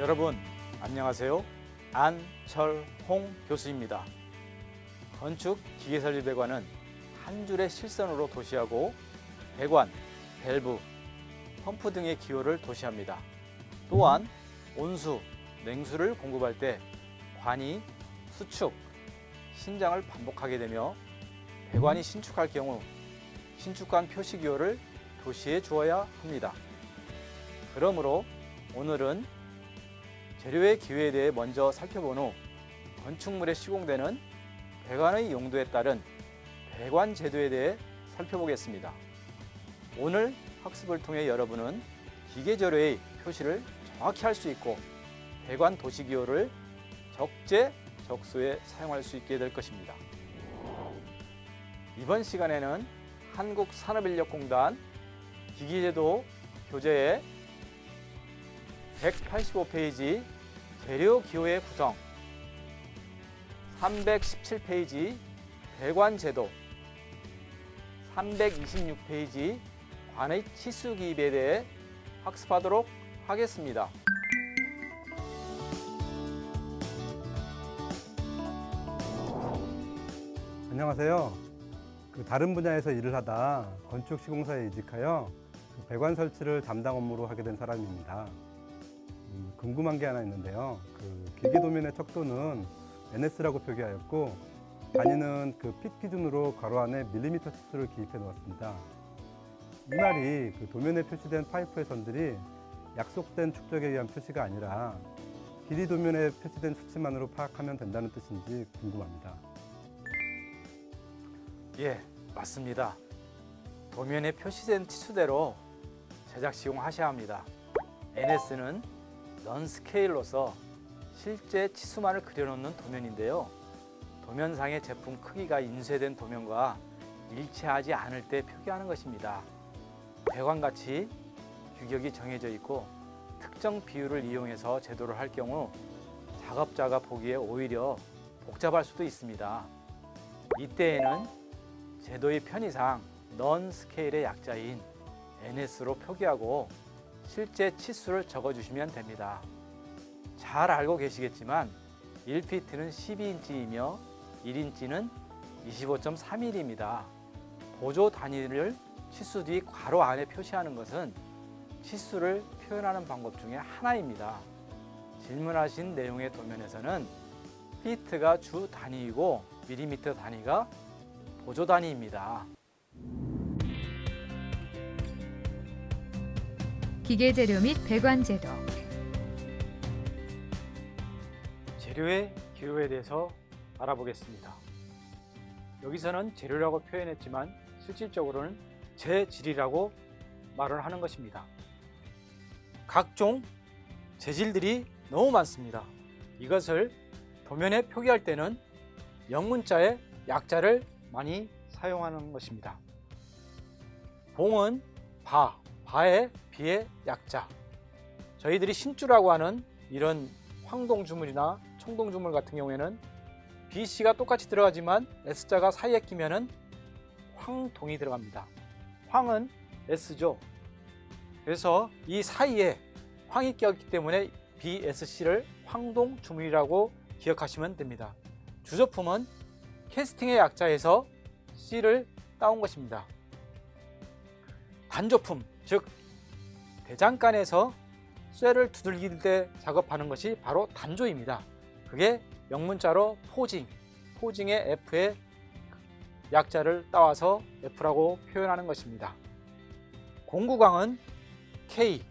여러분 안녕하세요. 안철홍 교수입니다. 건축 기계설립배관은 한 줄의 실선으로 도시하고 배관, 밸브, 펌프 등의 기호를 도시합니다. 또한 온수, 냉수를 공급할 때 관이 수축, 신장을 반복하게 되며 배관이 신축할 경우 신축관 표시 기호를 도시해 주어야 합니다. 그러므로 오늘은 재료의 기호에 대해 먼저 살펴본 후 건축물에 시공되는 배관의 용도에 따른 배관 제도에 대해 살펴보겠습니다. 오늘 학습을 통해 여러분은 기계 재료의 표시를 정확히 할 수 있고 배관 도시 기호를 적재적소에 사용할 수 있게 될 것입니다. 이번 시간에는 한국산업인력공단 기기제도 교재의 185페이지 재료 기호의 구성, 317페이지 배관 제도, 326페이지 관의 치수 기입에 대해 학습하도록 하겠습니다. 안녕하세요. 다른 분야에서 일을 하다 건축 시공사에 이직하여 배관 설치를 담당 업무로 하게 된 사람입니다. 궁금한 게 하나 있는데요. 기계 도면의 척도는 NS라고 표기하였고 단위는 핏 기준으로 괄호 안에 밀리미터 치수를 기입해 놓았습니다. 이 말이 도면에 표시된 파이프의 선들이 약속된 축적에 의한 표시가 아니라 길이 도면에 표시된 수치만으로 파악하면 된다는 뜻인지 궁금합니다. 예, 맞습니다. 도면에 표시된 치수대로 제작 시공하셔야 합니다. NS는 넌스케일로서 실제 치수만을 그려놓는 도면인데요. 도면상의 제품 크기가 인쇄된 도면과 일치하지 않을 때 표기하는 것입니다. 배관같이 규격이 정해져 있고 특정 비율을 이용해서 제도를 할 경우 작업자가 보기에 오히려 복잡할 수도 있습니다. 이때에는 제도의 편의상 넌스케일의 약자인 NS로 표기하고 실제 치수를 적어주시면 됩니다. 잘 알고 계시겠지만 1피트는 12인치이며 1인치는 25.3mm입니다. 보조 단위를 치수 뒤 괄호 안에 표시하는 것은 치수를 표현하는 방법 중에 하나입니다. 질문하신 내용의 도면에서는 피트가 주 단위이고 밀리미터 단위가 보조 단위입니다. 기계 재료 및 배관 제도. 재료의 기호에 대해서 알아보겠습니다. 여기서는 재료라고 표현했지만 실질적으로는 재질이라고 말을 하는 것입니다. 각종 재질들이 너무 많습니다. 이것을 도면에 표기할 때는 영문자의 약자를 많이 사용하는 것입니다. 봉은 바의 비의 약자. 저희들이 신주라고 하는 이런 황동주물이나 청동주물 같은 경우에는 BC가 똑같이 들어가지만 S자가 사이에 끼면은 황동이 들어갑니다. 황은 S죠. 그래서 이 사이에 황이 꼈기 때문에 BSC를 황동주물이라고 기억하시면 됩니다. 주조품은 캐스팅의 약자에서 C를 따온 것입니다. 단조품, 즉 대장간에서 쇠를 두들길 때 작업하는 것이 바로 단조입니다. 그게 영문자로 포징의 F의 약자를 따와서 F라고 표현하는 것입니다. 공구광은 K,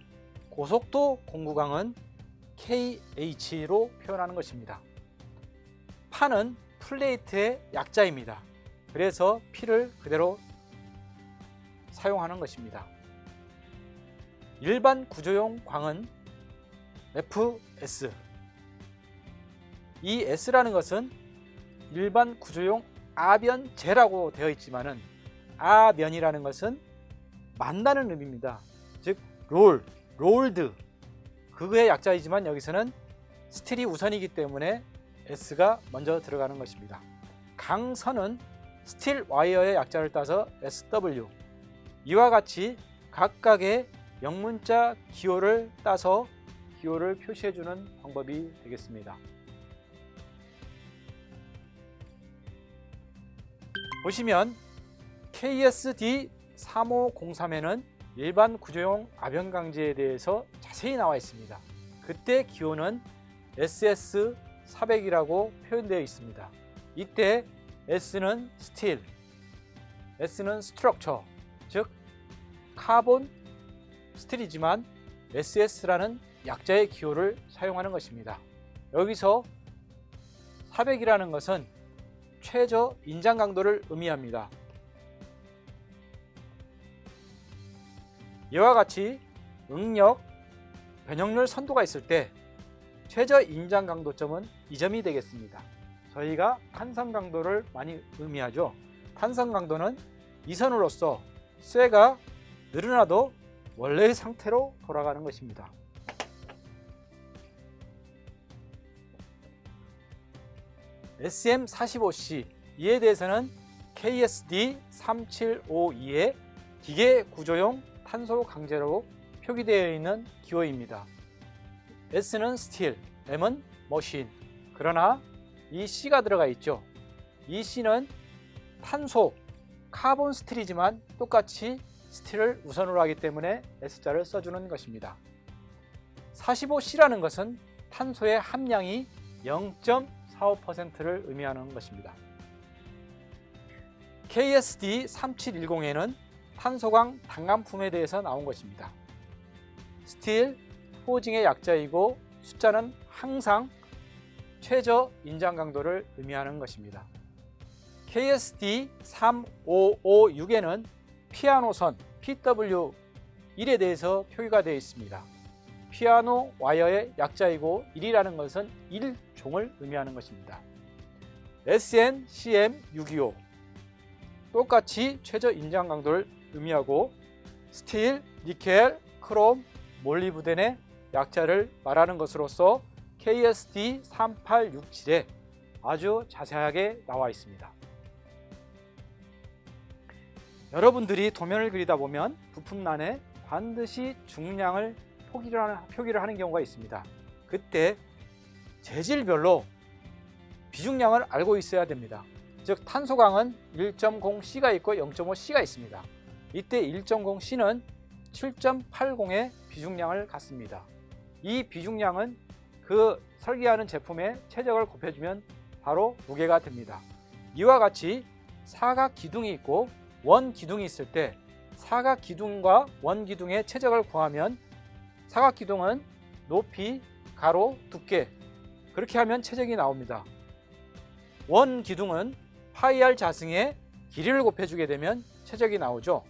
고속도 공구광은 KH로 표현하는 것입니다. 판은 플레이트의 약자입니다. 그래서 P를 그대로 사용하는 것입니다. 일반 구조용 광은 FS. 이 S라는 것은 일반 구조용 아변제라고 되어 있지만은 아변이라는 것은 만다는 의미입니다. 즉 롤드 그거의 약자이지만 여기서는 스틸이 우선이기 때문에 S가 먼저 들어가는 것입니다. 강선은 스틸 와이어의 약자를 따서 SW. 이와 같이 각각의 영문자 기호를 따서 기호를 표시해 주는 방법이 되겠습니다. 보시면 KSD3503에는 일반 구조용 아변강제에 대해서 자세히 나와 있습니다. 그때 기호는 SS400이라고 표현되어 있습니다. 이때 S는 스틸, S는 스트럭처, 즉 카본 스틸이지만 SS라는 약자의 기호를 사용하는 것입니다. 여기서 400이라는 것은 최저 인장 강도를 의미합니다. 이와 같이 응력, 변형률 선도가 있을 때 최저 인장 강도점은 이 점이 되겠습니다. 저희가 탄성 강도를 많이 의미하죠. 탄성 강도는 이 선으로서 쇠가 늘어나도 원래의 상태로 돌아가는 것입니다. SM45C 이에 대해서는 KSD3752의 기계 구조용 탄소 강제로 표기되어 있는 기호입니다. S는 스틸, M은 머신. 그러나 이 C가 들어가 있죠. 이 C는 탄소, 카본 스틸이지만 똑같이 스틸을 우선으로 하기 때문에 S자를 써주는 것입니다. 45C라는 것은 탄소의 함량이 0.45%를 의미하는 것입니다. KSD3710에는 탄소광 단감품에 대해서 나온 것입니다. 스틸, 포징의 약자이고 숫자는 항상 최저 인장 강도를 의미하는 것입니다. KSD3556에는 피아노선 PW1에 대해서 표기가 되어 있습니다. 피아노 와이어의 약자이고 1이라는 것은 1종을 의미하는 것입니다. SNCM625 똑같이 최저 인장 강도를 의미하고 스틸, 니켈, 크롬, 몰리브덴의 약자를 말하는 것으로서 KSD3867에 아주 자세하게 나와 있습니다. 여러분들이 도면을 그리다 보면 부품란에 반드시 중량을 표기를 하는 경우가 있습니다. 그때 재질별로 비중량을 알고 있어야 됩니다. 즉 탄소광은 1.0C가 있고 0.5C가 있습니다. 이때 1.0C는 7.80의 비중량을 갖습니다. 이 비중량은 그 설계하는 제품의 최적을 곱해주면 바로 무게가 됩니다. 이와 같이 사각 기둥이 있고 원 기둥이 있을 때 사각 기둥과 원 기둥의 최적을 구하면 사각 기둥은 높이, 가로, 두께 그렇게 하면 최적이 나옵니다. 원 기둥은 파이R 자승의 길이를 곱해주게 되면 최적이 나오죠.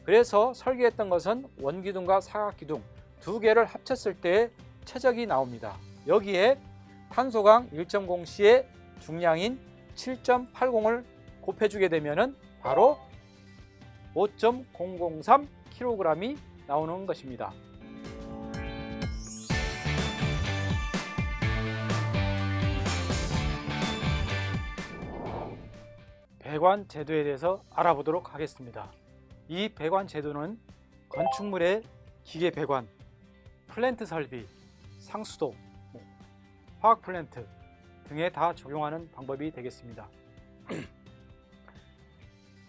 그래서 설계했던 것은 원기둥과 사각기둥 두 개를 합쳤을 때 최적이 나옵니다. 여기에 탄소광 1.0C의 중량인 7.80을 곱해주게 되면 바로 5.003kg이 나오는 것입니다. 배관 제도에 대해서 알아보도록 하겠습니다. 이 배관 제도는 건축물의 기계 배관, 플랜트 설비, 상수도, 화학 플랜트 등에 다 적용하는 방법이 되겠습니다.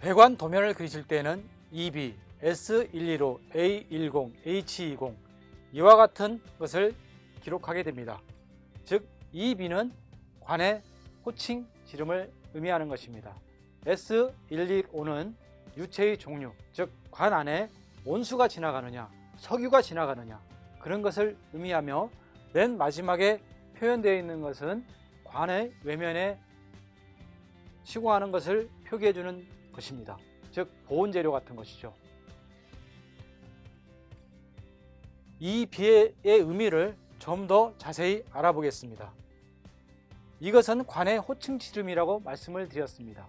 배관 도면을 그리실 때는 EB, S115, A10, H20 이와 같은 것을 기록하게 됩니다. 즉 EB는 관의 호칭 지름을 의미하는 것입니다. S115는 유체의 종류, 즉 관 안에 온수가 지나가느냐, 석유가 지나가느냐 그런 것을 의미하며 맨 마지막에 표현되어 있는 것은 관의 외면에 시공하는 것을 표기해 주는 것입니다. 즉 보온 재료 같은 것이죠. 이 비의 의미를 좀 더 자세히 알아보겠습니다. 이것은 관의 호칭 지름이라고 말씀을 드렸습니다.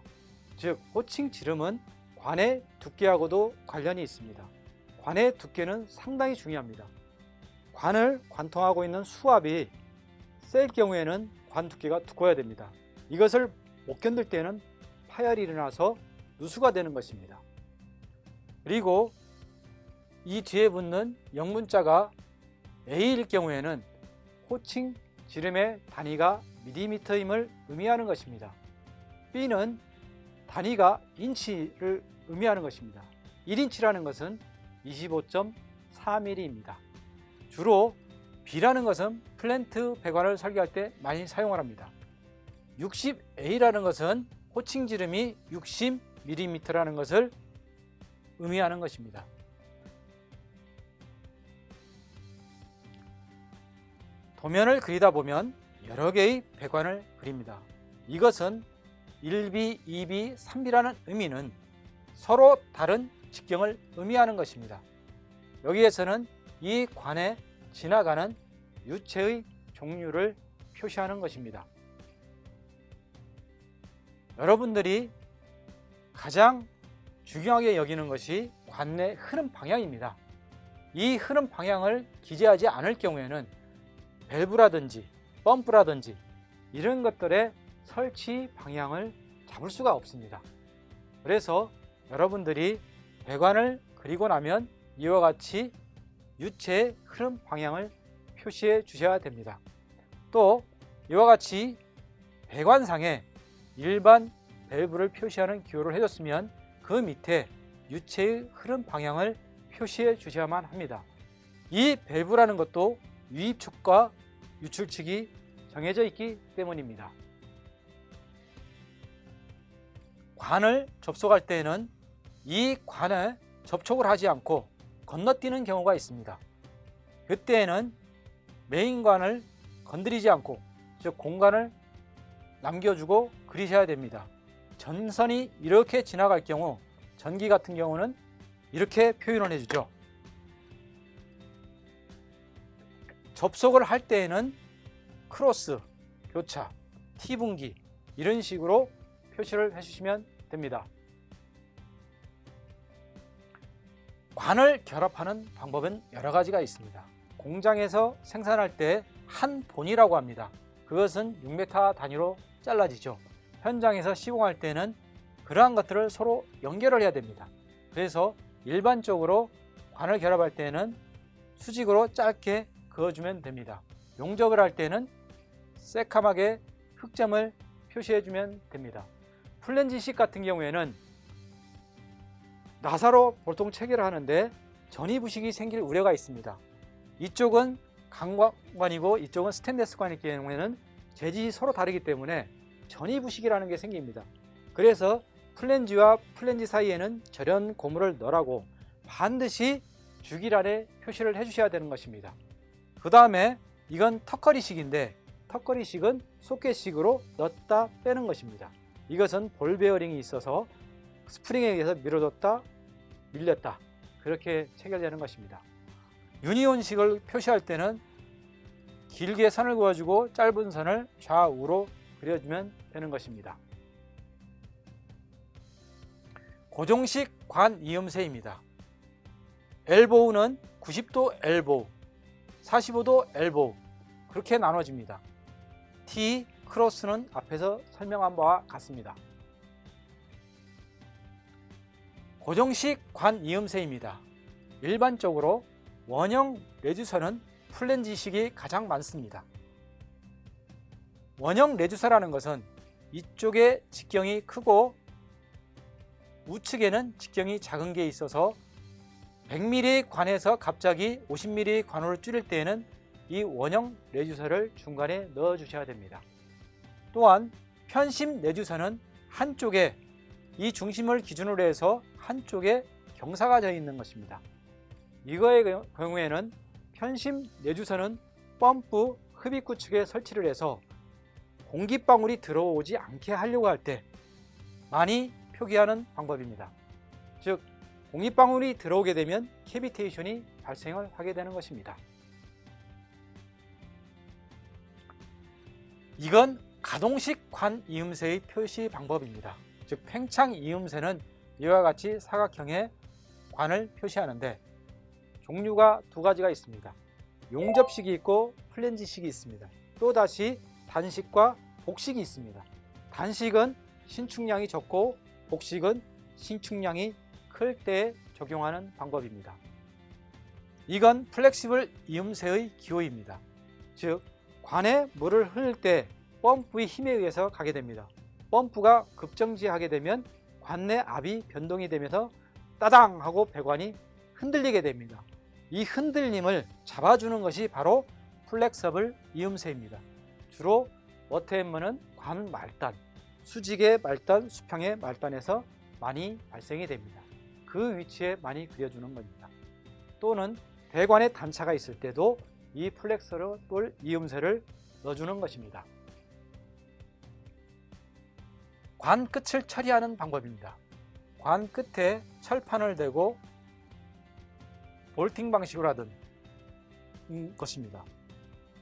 즉 호칭 지름은 관의 두께하고도 관련이 있습니다. 관의 두께는 상당히 중요합니다. 관을 관통하고 있는 수압이 셀 경우에는 관 두께가 두꺼워야 됩니다. 이것을 못 견딜 때는 파열이 일어나서 누수가 되는 것입니다. 그리고 이 뒤에 붙는 영문자가 A일 경우에는 호칭 지름의 단위가 밀리미터임을 의미하는 것입니다. B는 단위가 인치를 의미하는 것입니다. 1인치라는 것은 25.4mm입니다. 주로 B라는 것은 플랜트 배관을 설계할 때 많이 사용을 합니다. 60A라는 것은 호칭 지름이 60mm라는 것을 의미하는 것입니다. 도면을 그리다 보면 여러 개의 배관을 그립니다. 이것은 1B, 2B, 3B라는 의미는 서로 다른 직경을 의미하는 것입니다. 여기에서는 이 관에 지나가는 유체의 종류를 표시하는 것입니다. 여러분들이 가장 중요하게 여기는 것이 관내 흐름 방향입니다. 이 흐름 방향을 기재하지 않을 경우에는 밸브라든지 펌프라든지 이런 것들의 설치 방향을 잡을 수가 없습니다. 그래서 여러분들이 배관을 그리고 나면 이와 같이 유체의 흐름 방향을 표시해 주셔야 됩니다. 또 이와 같이 배관상에 일반 밸브를 표시하는 기호를 해줬으면 그 밑에 유체의 흐름 방향을 표시해 주셔야만 합니다. 이 밸브라는 것도 유입축과 유출축이 정해져 있기 때문입니다. 관을 접속할 때에는 이 관에 접촉을 하지 않고 건너뛰는 경우가 있습니다. 그때에는 메인관을 건드리지 않고, 즉 공간을 남겨주고 그리셔야 됩니다. 전선이 이렇게 지나갈 경우, 전기 같은 경우는 이렇게 표현을 해주죠. 접속을 할 때에는 크로스, 교차, T분기 이런 식으로 표시를 해주시면 됩니다. 관을 결합하는 방법은 여러 가지가 있습니다. 공장에서 생산할 때 한 본이라고 합니다. 그것은 6m 단위로 잘라지죠. 현장에서 시공할 때는 그러한 것들을 서로 연결을 해야 됩니다. 그래서 일반적으로 관을 결합할 때는 수직으로 짧게 그어주면 됩니다. 용접을 할 때는 새카맣게 흑점을 표시해주면 됩니다. 플랜지식 같은 경우에는 나사로 보통 체결을 하는데 전이부식이 생길 우려가 있습니다. 이쪽은 강관이고 이쪽은 스테인리스관일 경우에는 재질이 서로 다르기 때문에 전이부식이라는 게 생깁니다. 그래서 플랜지와 플랜지 사이에는 절연 고무를 넣으라고 반드시 주기란에 표시를 해주셔야 되는 것입니다. 그 다음에 이건 턱걸이식인데 턱걸이식은 소켓식으로 넣었다 빼는 것입니다. 이것은 볼 베어링이 있어서 스프링에 의해서 밀어줬다 밀렸다 그렇게 체결되는 것입니다. 유니온식을 표시할 때는 길게 선을 그어주고 짧은 선을 좌우로 그려주면 되는 것입니다. 고정식 관 이음새입니다. 엘보우는 90도 엘보우, 45도 엘보우 그렇게 나눠집니다. T, 크로스는 앞에서 설명한 바와 같습니다. 고정식 관 이음새입니다. 일반적으로 원형 레주서는 플랜지식이 가장 많습니다. 원형 레주서라는 것은 이쪽에 직경이 크고 우측에는 직경이 작은 게 있어서 100mm 관에서 갑자기 50mm 관으로 줄일 때에는 이 원형 레주서를 중간에 넣어 주셔야 됩니다. 또한 편심 레주서는 한쪽에 이 중심을 기준으로 해서 한쪽에 경사가 져 있는 것입니다. 이거의 경우에는 편심 레주서는 펌프 흡입구 측에 설치를 해서 공기방울이 들어오지 않게 하려고 할 때 많이 표기하는 방법입니다. 즉 공기방울이 들어오게 되면 캐비테이션이 발생을 하게 되는 것입니다. 이건 가동식 관 이음새의 표시 방법입니다. 즉 팽창 이음새는 이와 같이 사각형의 관을 표시하는데 종류가 두 가지가 있습니다. 용접식이 있고 플랜지식이 있습니다. 또다시 단식과 복식이 있습니다. 단식은 신축량이 적고 복식은 신축량이 클 때 적용하는 방법입니다. 이건 플렉시블 이음새의 기호입니다. 즉 관에 물을 흐를 때 펌프의 힘에 의해서 가게 됩니다. 펌프가 급정지하게 되면 관 내 압이 변동이 되면서 따당 하고 배관이 흔들리게 됩니다. 이 흔들림을 잡아주는 것이 바로 플렉서블 이음새입니다. 주로 워터햄머는 관 말단, 수직의 말단, 수평의 말단에서 많이 발생이 됩니다. 그 위치에 많이 그려주는 겁니다. 또는 배관에 단차가 있을 때도 이 플렉서블 이음새를 넣어주는 것입니다. 관 끝을 처리하는 방법입니다. 관 끝에 철판을 대고 볼팅 방식으로 하던 것입니다.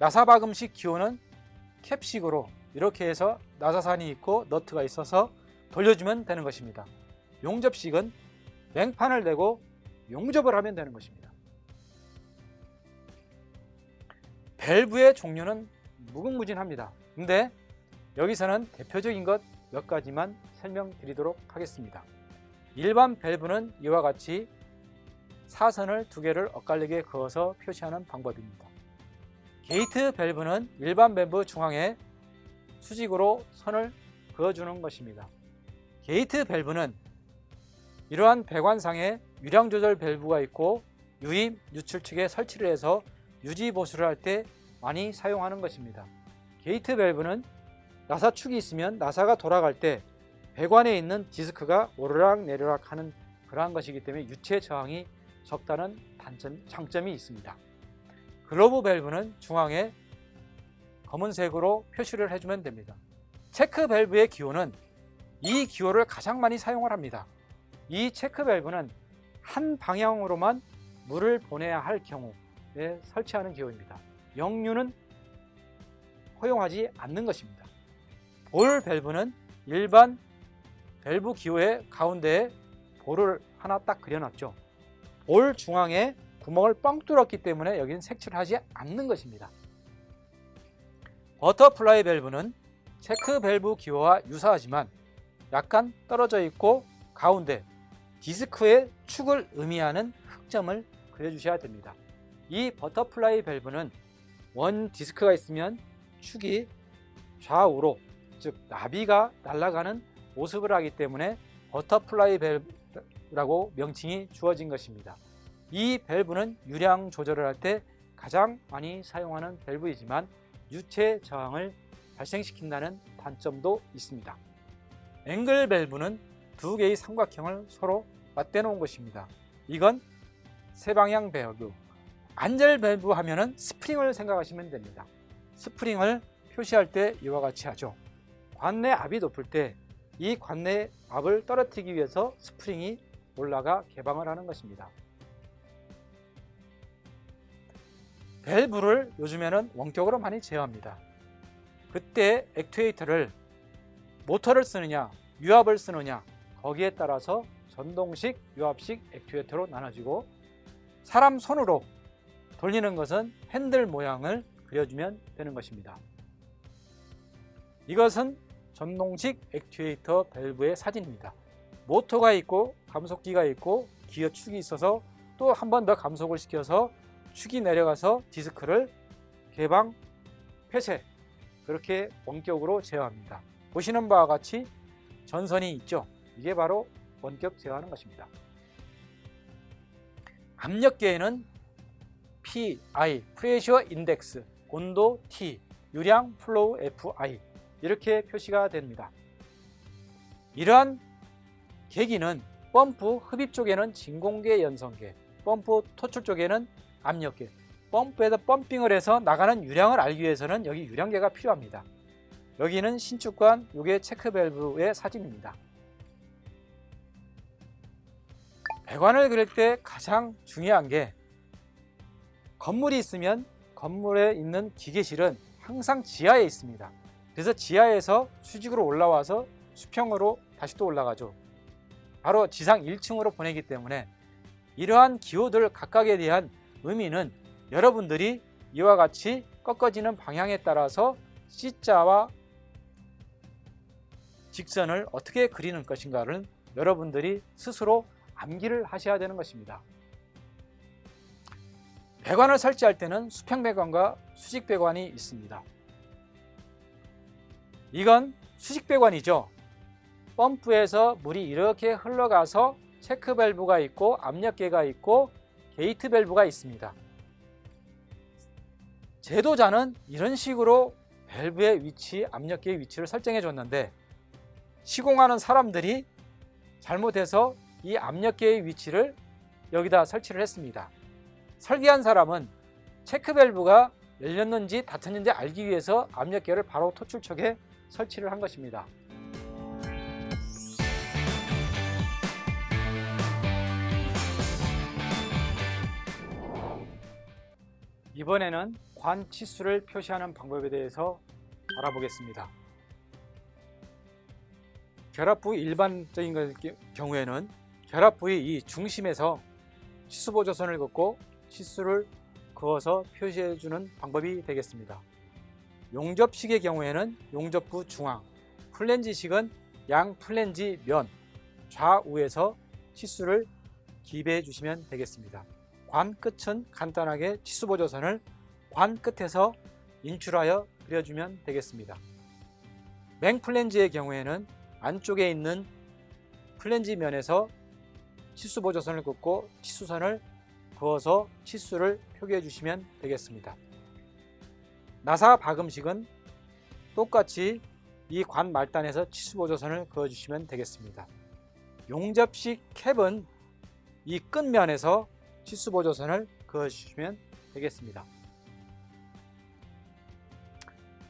나사박음식 기호는 캡식으로 이렇게 해서 나사산이 있고 너트가 있어서 돌려주면 되는 것입니다. 용접식은 맹판을 대고 용접을 하면 되는 것입니다. 밸브의 종류는 무궁무진합니다. 근데 여기서는 대표적인 것 몇 가지만 설명드리도록 하겠습니다. 일반 밸브는 이와 같이 사선을 두 개를 엇갈리게 그어서 표시하는 방법입니다. 게이트 밸브는 일반 밸브 중앙에 수직으로 선을 그어주는 것입니다. 게이트 밸브는 이러한 배관상에 유량 조절 밸브가 있고 유입, 유출 측에 설치를 해서 유지 보수를 할 때 많이 사용하는 것입니다. 게이트 밸브는 나사축이 있으면 나사가 돌아갈 때 배관에 있는 디스크가 오르락 내리락 하는 그러한 것이기 때문에 유체 저항이 적다는 장점이 있습니다. 글로브 밸브는 중앙에 검은색으로 표시를 해주면 됩니다. 체크 밸브의 기호는 이 기호를 가장 많이 사용을 합니다. 이 체크 밸브는 한 방향으로만 물을 보내야 할 경우에 설치하는 기호입니다. 역류는 허용하지 않는 것입니다. 볼 밸브는 일반 밸브 기호의 가운데에 볼을 하나 딱 그려놨죠. 볼 중앙에 구멍을 뻥 뚫었기 때문에 여기는 색칠을 하지 않는 것입니다. 버터플라이 밸브는 체크 밸브 기호와 유사하지만 약간 떨어져 있고 가운데 디스크의 축을 의미하는 흑점을 그려주셔야 됩니다. 이 버터플라이 밸브는 원 디스크가 있으면 축이 좌우로, 즉 나비가 날아가는 모습을 하기 때문에 버터플라이 밸브라고 명칭이 주어진 것입니다. 이 밸브는 유량 조절을 할 때 가장 많이 사용하는 밸브이지만 유체 저항을 발생시킨다는 단점도 있습니다. 앵글 밸브는 두 개의 삼각형을 서로 맞대 놓은 것입니다. 이건 세방향 밸브. 안젤 밸브 하면은 스프링을 생각하시면 됩니다. 스프링을 표시할 때 이와 같이 하죠. 관내 압이 높을 때 이 관내 압을 떨어뜨리기 위해서 스프링이 올라가 개방을 하는 것입니다. 밸브를 요즘에는 원격으로 많이 제어합니다. 그때 액투에이터를 모터를 쓰느냐 유압을 쓰느냐 거기에 따라서 전동식 유압식 액투에이터로 나눠지고 사람 손으로 돌리는 것은 핸들 모양을 그려주면 되는 것입니다. 이것은 전동식 액투에이터 밸브의 사진입니다. 모터가 있고 감속기가 있고 기어축이 있어서 또 한 번 더 감속을 시켜서 축이 내려가서 디스크를 개방, 폐쇄 그렇게 원격으로 제어합니다. 보시는 바와 같이 전선이 있죠. 이게 바로 원격 제어하는 것입니다. 압력계에는 PI, 프레셔 인덱스, 온도 T, 유량 플로우 FI 이렇게 표시가 됩니다. 이러한 계기는 펌프 흡입 쪽에는 진공계 연성계, 펌프 토출 쪽에는 압력계, 펌프에다 펌핑을 해서 나가는 유량을 알기 위해서는 여기 유량계가 필요합니다. 여기는 신축관, 이게 체크 밸브의 사진입니다. 배관을 그릴 때 가장 중요한 게 건물이 있으면 건물에 있는 기계실은 항상 지하에 있습니다. 그래서 지하에서 수직으로 올라와서 수평으로 다시 또 올라가죠. 바로 지상 1층으로 보내기 때문에 이러한 기호들 각각에 대한 의미는 여러분들이 이와 같이 꺾어지는 방향에 따라서 C자와 직선을 어떻게 그리는 것인가를 여러분들이 스스로 암기를 하셔야 되는 것입니다. 배관을 설치할 때는 수평 배관과 수직 배관이 있습니다. 이건 수직배관이죠. 펌프에서 물이 이렇게 흘러가서 체크 밸브가 있고 압력계가 있고 게이트 밸브가 있습니다. 제도자는 이런 식으로 밸브의 위치, 압력계의 위치를 설정해 줬는데 시공하는 사람들이 잘못해서 이 압력계의 위치를 여기다 설치를 했습니다. 설계한 사람은 체크 밸브가 열렸는지 닫혔는지 알기 위해서 압력계를 바로 토출촉에 설치를 한 것입니다. 이번에는 관 치수를 표시하는 방법에 대해서 알아보겠습니다. 결합부 일반적인 경우에는 결합부의 이 중심에서 치수 보조선을 긋고 치수를 그어서 표시해 주는 방법이 되겠습니다. 용접식의 경우에는 용접부 중앙, 플랜지식은 양 플랜지 면 좌우에서 치수를 기입해 주시면 되겠습니다. 관 끝은 간단하게 치수 보조선을 관 끝에서 인출하여 그려주면 되겠습니다. 맹 플랜지의 경우에는 안쪽에 있는 플랜지 면에서 치수 보조선을 긋고 치수선을 그어서 치수를 표기해 주시면 되겠습니다. 나사 박음식은 똑같이 이 관 말단에서 치수 보조선을 그어 주시면 되겠습니다. 용접식 캡은 이 끝면에서 치수 보조선을 그어 주시면 되겠습니다.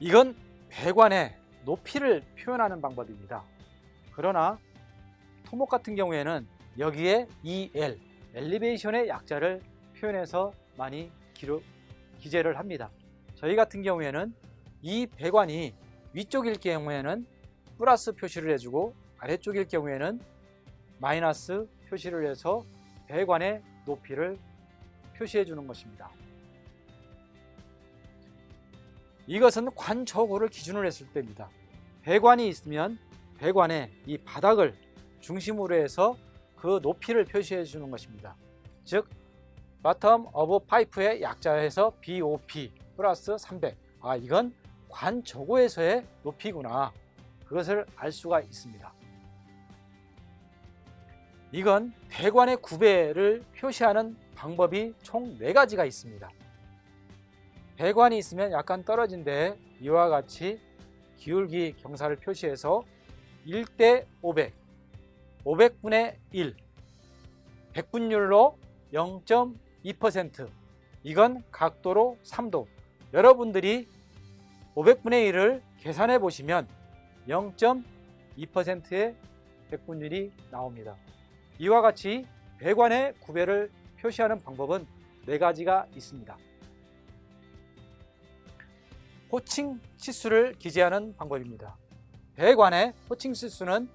이건 배관의 높이를 표현하는 방법입니다. 그러나 토목 같은 경우에는 여기에 EL, 엘리베이션의 약자를 표현해서 많이 기재를 합니다. 저희 같은 경우에는 이 배관이 위쪽일 경우에는 플러스 표시를 해주고 아래쪽일 경우에는 마이너스 표시를 해서 배관의 높이를 표시해 주는 것입니다. 이것은 관 저고를 기준으로 했을 때입니다. 배관이 있으면 배관의 이 바닥을 중심으로 해서 그 높이를 표시해 주는 것입니다. 즉 bottom of pipe의 약자에서 BOP 플러스 300. 이건 관 저고에서의 높이구나. 그것을 알 수가 있습니다. 이건 배관의 구배를 표시하는 방법이 총 4가지가 있습니다. 배관이 있으면 약간 떨어진 데에 이와 같이 기울기 경사를 표시해서 1대 500, 500분의 1, 100분율로 0.2%, 이건 각도로 3도. 여러분들이 500분의 1을 계산해 보시면 0.2%의 100분율이 나옵니다. 이와 같이 배관의 구배를 표시하는 방법은 4가지가 있습니다. 호칭 치수를 기재하는 방법입니다. 배관의 호칭 치수는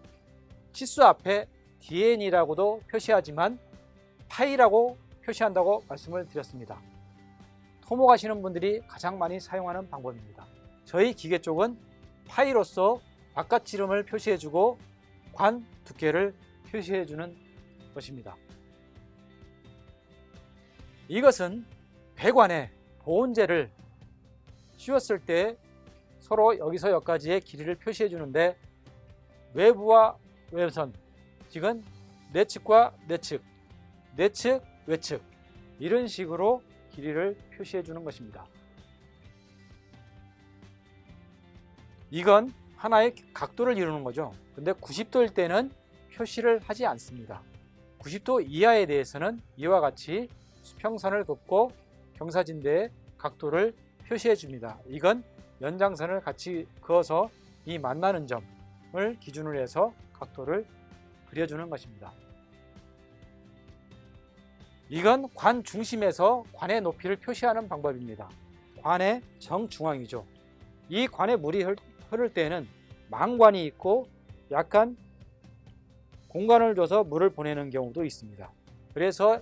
치수 앞에 DN이라고도 표시하지만 파이라고 표시한다고 말씀을 드렸습니다. 토목하시는 분들이 가장 많이 사용하는 방법입니다. 저희 기계 쪽은 파이로서 바깥 지름을 표시해주고 관 두께를 표시해주는 것입니다. 이것은 배관에 보온재를 씌웠을 때 서로 여기서 여기까지의 길이를 표시해 주는데 외부와 외선, 지금 내측과 내측, 내측, 외측 이런 식으로 길이를 표시해 주는 것입니다. 이건 하나의 각도를 이루는 거죠. 근데 90도일 때는 표시를 하지 않습니다. 90도 이하에 대해서는 이와 같이 수평선을 긋고 경사진대의 각도를 표시해 줍니다. 이건 연장선을 같이 그어서 이 만나는 점을 기준으로 해서 각도를 그려주는 것입니다. 이건 관 중심에서 관의 높이를 표시하는 방법입니다. 관의 정중앙이죠. 이 관에 물이 흐를 때는 망관이 있고 약간 공간을 줘서 물을 보내는 경우도 있습니다. 그래서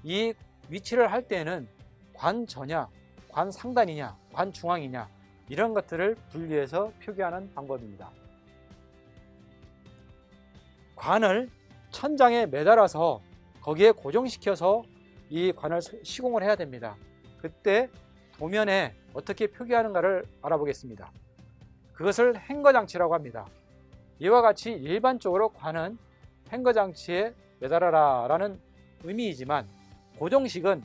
이 위치를 할 때는 관 전야, 관 상단이냐, 관 중앙이냐 이런 것들을 분리해서 표기하는 방법입니다. 관을 천장에 매달아서 거기에 고정시켜서 이 관을 시공을 해야 됩니다. 그때 도면에 어떻게 표기하는가를 알아보겠습니다. 그것을 행거 장치라고 합니다. 이와 같이 일반적으로 관은 행거 장치에 매달아라 라는 의미이지만 고정식은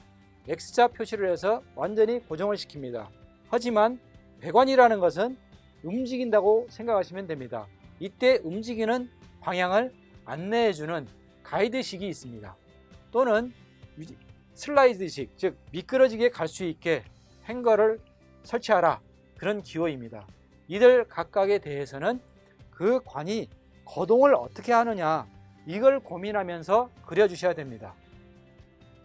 X자 표시를 해서 완전히 고정을 시킵니다. 하지만 배관이라는 것은 움직인다고 생각하시면 됩니다. 이때 움직이는 방향을 안내해주는 가이드식이 있습니다. 또는 슬라이드식, 즉 미끄러지게 갈 수 있게 행거를 설치하라, 그런 기호입니다. 이들 각각에 대해서는 그 관이 거동을 어떻게 하느냐, 이걸 고민하면서 그려주셔야 됩니다.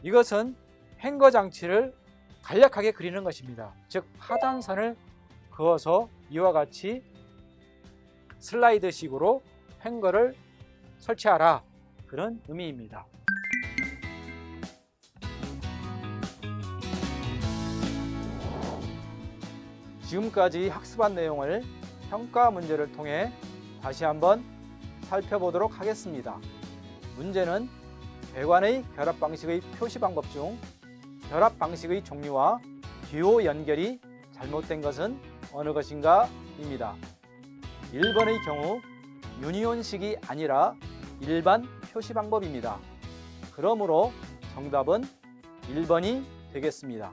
이것은 행거 장치를 간략하게 그리는 것입니다. 즉 하단선을 그어서 이와 같이 슬라이드식으로 행거를 설치하라, 그런 의미입니다. 지금까지 학습한 내용을 평가 문제를 통해 다시 한번 살펴보도록 하겠습니다. 문제는 배관의 결합 방식의 표시 방법 중 결합 방식의 종류와 기호 연결이 잘못된 것은 어느 것인가 입니다. 1번의 경우 유니온식이 아니라 일반 표시 방법입니다. 그러므로 정답은 1번이 되겠습니다.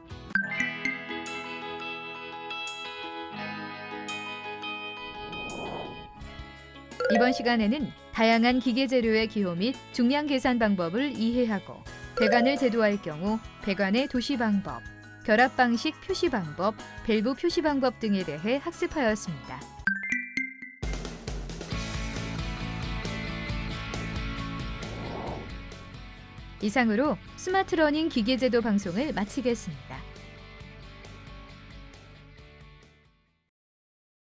이번 시간에는 다양한 기계 재료의 기호 및 중량 계산 방법을 이해하고 배관을 제도할 경우 배관의 도시 방법, 결합 방식 표시 방법, 밸브 표시 방법 등에 대해 학습하였습니다. 이상으로 스마트러닝 기계제도 방송을 마치겠습니다.